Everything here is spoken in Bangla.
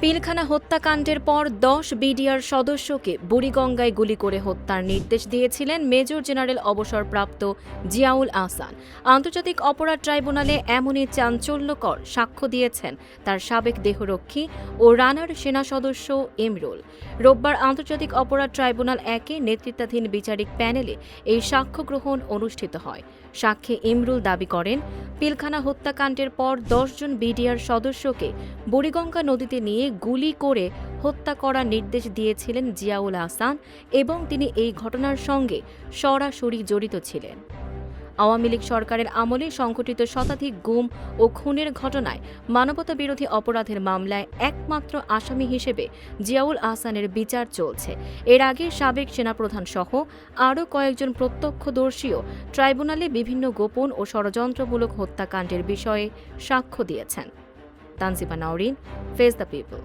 পিলখানা হত্যাকাণ্ডের পর 10 বিডিআর সদস্যকে বুড়িগঙ্গায় গুলি করে হত্যার নির্দেশ দিয়েছিলেন মেজর জেনারেল অবসরপ্রাপ্ত জিয়াউল আহসান। আন্তর্জাতিক অপরাধ ট্রাইব্যুনালে এমনই চাঞ্চল্যকর সাক্ষ্য দিয়েছেন তার সাবেক দেহরক্ষী ও রানার সেনা সদস্য ইমরুল। রোববার আন্তর্জাতিক অপরাধ ট্রাইব্যুনাল 1-এ নেতৃত্বাধীন বিচারিক প্যানেলে এই সাক্ষ্য গ্রহণ অনুষ্ঠিত হয়। সাক্ষী ইমরুল দাবি করেন, পিলখানা হত্যাকাণ্ডের পর 10 জন বিডিআর সদস্যকে বুড়িগঙ্গা নদীতে নিয়ে গুলি করে হত্যা করার নির্দেশ দিয়েছিলেন জিয়াউল আহসান এবং তিনি এই ঘটনার সঙ্গে সরাসরি জড়িত ছিলেন। আওয়ামী লীগ সরকারের আমলে সংঘটিত শতাধিক গুম ও খুনের ঘটনায় মানবতাবিরোধী অপরাধের মামলায় একমাত্র আসামি হিসেবে জিয়াউল আহসানের বিচার চলছে। এর আগে সাবেক সেনাপ্রধান সহ আরও কয়েকজন প্রত্যক্ষদর্শীও ট্রাইব্যুনালে বিভিন্ন গোপন ও ষড়যন্ত্রমূলক হত্যাকাণ্ডের বিষয়ে সাক্ষ্য দিয়েছেন। Tanjiba Naorin, face the people.